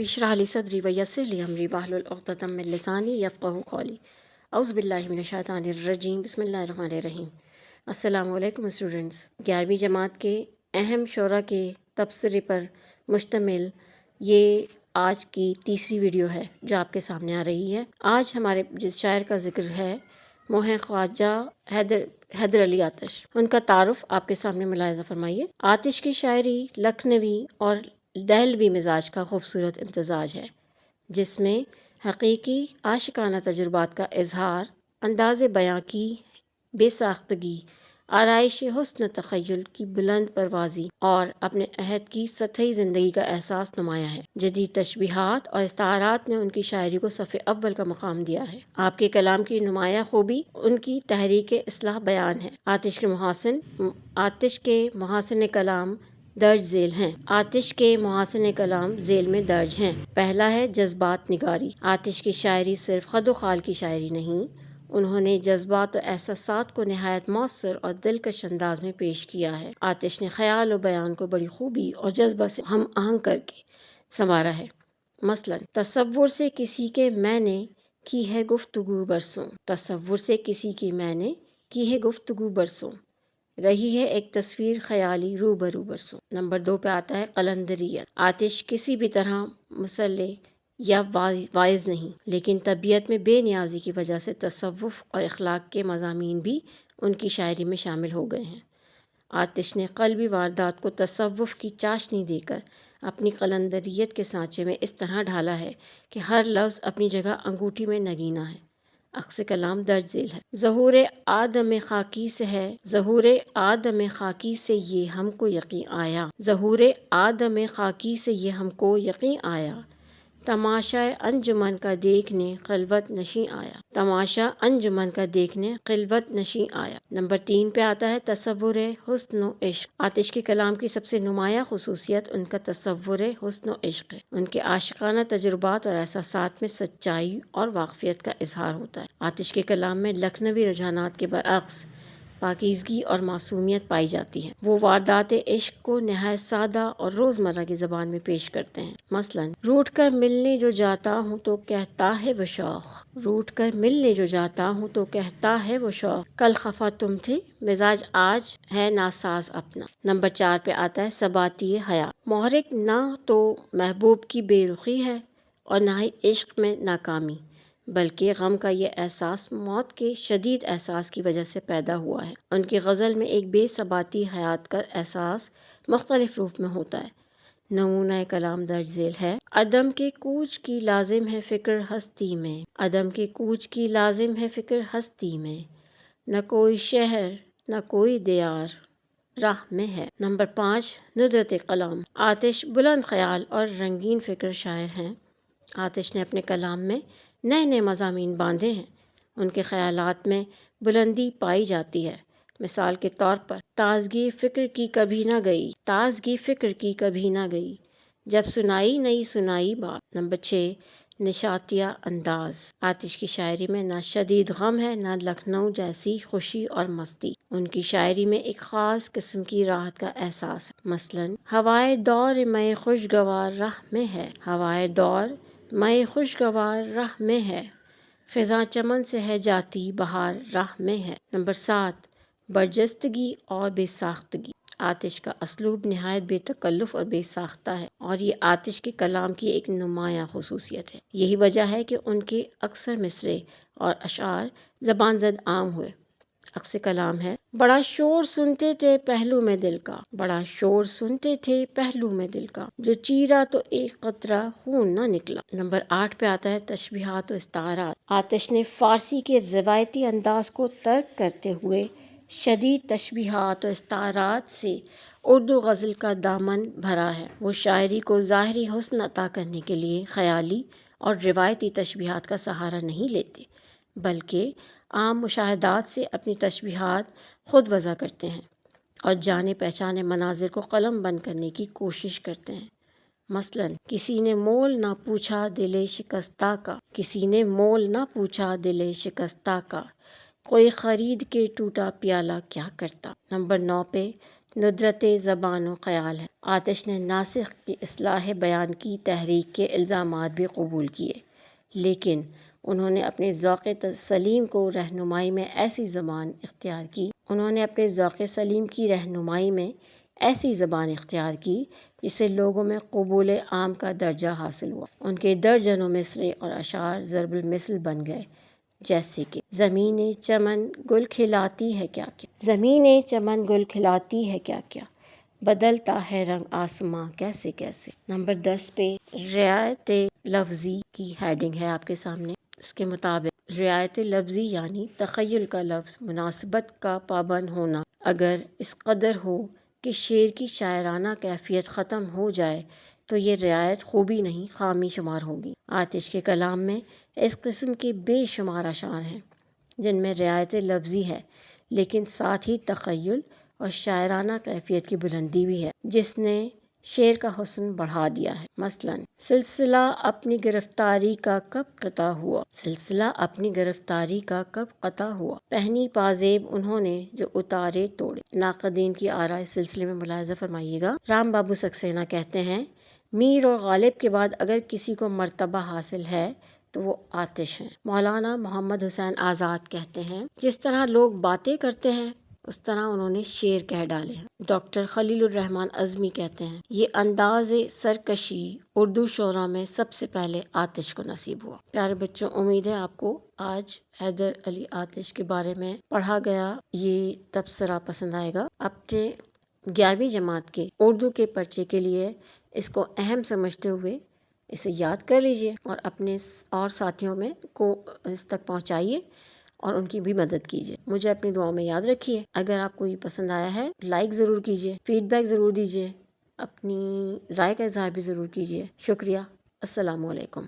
इशरह ली सदरी वयस्सिर ली अमरी वाहलुल उक़दतम मिन लिसानी यफ़क़हू क़ौली। औज़ु बिल्लाहि मिनश रजीम बिस्मिल्लाहिर्रहमानिर्रहीम। अस्सलामु अलैकुम स्टूडेंट्स। 11वीं जमात के अहम शोरा के तबसरे पर मुश्तमिल ये आज की तीसरी वीडियो है जो आपके सामने आ रही है। आज हमारे जिस शायर का ज़िक्र है वो हैं ख्वाजा हैदर अली आतिश। उनका तारुफ आपके सामने मुलाहिज़ा फरमाइए। आतिश की शायरी लखनवी और दहलवी मिजाज का खूबसूरत इम्तजाज है, जिसमें हकीकी आशिकाना तजुर्बात का इजहार, अंदाज़े बयां की बेसाख्तगी, आराइश हुस्न तख़य्युल की बुलंद परवाज़ी और अपने अहद की सतही ज़िंदगी का एहसास नुमाया है। जदीद तशबीहात और इस्तारात ने उनकी शायरी को सफ़े अव्वल का मकाम दिया है। आपके कलाम की नुमाया खूबी उनकी तहरीक इस्लाह बयान है। आतिश के मुहासिन कलाम दर्ज झेल हैं। आतिश के मुहासिन कलाम झेल में दर्ज हैं। पहला है जज्बात निगारी। आतिश की शायरी सिर्फ खदो खाल की शायरी नहीं, उन्होंने जज्बात और एहसासात को निहायत मौसर और दिलकश अंदाज में पेश किया है। आतिश ने ख्याल और बयान को बड़ी खूबी और जज्बा से हम आहंग करके संवारा है। मसलन तसव्वुर से किसी के मैंने की है गुफ्तगू बरसों, तसव्वुर से किसी की मैंने की है गुफ्तगू बरसों, रही है एक तस्वीर ख्याली रूबरू बरसों। नंबर 2 पे आता है कलंदरियत। आतिश किसी भी तरह मुसल्ले या वाइज नहीं, लेकिन तबीयत में बेनियाजी की वजह से तसव्वुफ और इखलाक के मज़ामीन भी उनकी शायरी में शामिल हो गए हैं। आतिश ने क़ल्बी वारदात को तसव्वुफ की चाशनी देकर अपनी कलंदरियत के सांचे में इस तरह ढाला है कि हर लफ्ज़ अपनी जगह अंगूठी में नगीना है। अक्स कलाम दर्ज झेल है। ज़हूर आदम खाकी से है, ज़हूर आदम खाकी से ये हमको यकीन आया, ज़हूर आदम खाकी से ये हमको यकीन आया, तमाशा अंजुमन का देखने खिलवत नशी आया, तमाशा अंजुमन का देखने खिलवत नशी आया। नंबर 3 पे आता है तसव्वुर हुस्न इश्क। आतिश के कलाम की सबसे नुमाया खुसूसियत उनका तसव्वुर हुस्न इश्क है। उनके आशिकाना तजुर्बात और एहसासात में सच्चाई और वाक़फियत का इजहार होता है। आतिश के कलाम में लखनवी रुझानात के बरअक्स पाकीज़गी और मासूमियत पाई जाती है। वो वारदात इश्क को नहायत सादा और रोज़मर्रा की ज़बान में पेश करते हैं। मसलन रूठ कर मिलने जो जाता हूँ तो कहता है वो शौक़, रूठ कर मिलने जो जाता हूँ तो कहता है वो शौक़, कल खफा तुम थे मिजाज आज है नासाज अपना। नंबर 4 पे आता है सबाती हया। मोहरिक ना तो महबूब की बेरुखी है और ना ही इश्क में नाकामी, बल्कि गम का ये एहसास मौत के शदीद एहसास की वजह से पैदा हुआ है। उनकी गज़ल में एक बेसबाती हयात का एहसास मुख्तलिफ रूप में होता है। नमूना कलाम दर्ज झेल है। अदम के कूच की लाजिम है फ़िक्र हस्ती में, अदम के कूच की लाजिम है फ़िक्र हस्ती में, न कोई शहर न कोई दियार राह में है। नंबर 5 नुदरत कलाम। आतिश बुलंद ख्याल और रंगीन फ़िक्र शायर हैं। आतिश ने अपने कलाम में नए नए मज़ामीन बांधे हैं। उनके ख़यालात में बुलंदी पाई जाती है। मिसाल के तौर पर ताज़गी फ़िक्र की कभी ना गई, ताज़गी फ़िक्र की कभी ना गई, जब सुनाई नहीं सुनाई बात। नंबर 6 निशातिया अंदाज़। आतिश की शायरी में ना शदीद गम है ना लखनऊ जैसी खुशी और मस्ती। उनकी शायरी में एक ख़ास किस्म की राहत का एहसास है। मसलन हवाए दौर मैं खुशगवार राह में है, हवाए दौर मैं खुशगवार राह में है, ख़िज़ां चमन से है जाती बहार राह में है। नंबर 7 बरजस्तगी और बेसाख्तगी। आतिश का असलूब नहायत बेतकल्लुफ़ और बेसाख्ता है और ये आतिश के कलाम की एक नुमाया खुसूसियत है। यही वजह है कि उनके अक्सर मिसरे और अशार ज़बान ज़द आम हुए। अक्स कलाम है। बड़ा शोर सुनते थे पहलू में दिल का, बड़ा शोर सुनते थे पहलू में दिल का, जो चीरा तो एक कतरा खून न निकला। नंबर 8 पे आता है तशबीहात और इस्तारात। आतिश ने फ़ारसी के रिवायती अंदाज को तर्क करते हुए शदीद तशबीहात और इस्तारात से उर्दू गज़ल का दामन भरा है। वो शायरी को ज़ाहिरी हुस्न अता करने के लिए ख़याली और रिवायती तशबीहात का सहारा नहीं लेते, बल्कि आम मुशाहदात से अपनी तशबीहात खुद वज़ा करते हैं और जाने पहचाने मनाजिर को कलम बंद करने की कोशिश करते हैं। मसलन किसी ने मोल ना पूछा दिले शिकस्ता का, किसी ने मोल ना पूछा दिले शिकस्ता का, कोई ख़रीद के टूटा प्याला क्या करता। नंबर 9 पे ندرت زبان و خیال ہے۔ آتش نے ناسخ کی اصلاح بیان کی تحریک کے الزامات بھی قبول کیے، لیکن انہوں نے اپنے ذوق سلیم کو رہنمائی میں ایسی زبان اختیار کی جس سے لوگوں میں قبول عام کا درجہ حاصل ہوا۔ ان کے درجنوں مصرے اور اشعار ضرب المثل بن گئے، جیسے کہ زمین چمن گل کھلاتی ہے کیا کیا، زمین چمن گل کھلاتی ہے کیا کیا، بدلتا ہے رنگ آسماں کیسے کیسے۔ نمبر 10 پہ رعایت لفظی کی ہیڈنگ ہے آپ کے سامنے۔ اس کے مطابق رعایت لفظی یعنی تخیل کا لفظ مناسبت کا پابند ہونا اگر اس قدر ہو کہ شعر کی شاعرانہ کیفیت ختم ہو جائے تو یہ رعایت خوبی نہیں خامی شمار ہوگی۔ آتش کے کلام میں اس قسم کے بے شمار اشعار ہیں جن میں رعایت لفظی ہے لیکن ساتھ ہی تخیل اور شاعرانہ کیفیت کی بلندی بھی ہے جس نے شعر کا حسن بڑھا دیا ہے۔ مثلاً سلسلہ اپنی گرفتاری کا کب قطع ہوا، سلسلہ اپنی گرفتاری کا کب قطع ہوا، پہنی پازیب انہوں نے جو اتارے توڑے۔ ناقدین کی آراء اس سلسلے میں ملاحظہ فرمائیے گا۔ رام بابو سکسینہ کہتے ہیں میر اور غالب کے بعد اگر کسی کو مرتبہ حاصل ہے تو وہ آتش ہیں۔ مولانا محمد حسین آزاد کہتے ہیں جس طرح لوگ باتیں کرتے ہیں اس طرح انہوں نے شعر کہہ ڈالے ہیں۔ ڈاکٹر خلیل الرحمن عظمی کہتے ہیں یہ انداز سرکشی اردو شعراء میں سب سے پہلے آتش کو نصیب ہوا۔ پیارے بچوں، امید ہے آپ کو آج حیدر علی آتش کے بارے میں پڑھا گیا یہ تبصرہ پسند آئے گا۔ اپنے 11ویں جماعت کے اردو کے پرچے کے لیے اس کو اہم سمجھتے ہوئے اسے یاد کر لیجئے اور اپنے اور ساتھیوں میں کو اس تک پہنچائیے اور ان کی بھی مدد کیجیے۔ مجھے اپنی دعاؤں میں یاد رکھیے۔ اگر آپ کو یہ پسند آیا ہے لائک ضرور کیجیے، فیڈ بیک ضرور دیجیے، اپنی رائے کا اظہار بھی ضرور کیجیے۔ شکریہ۔ السلام علیکم۔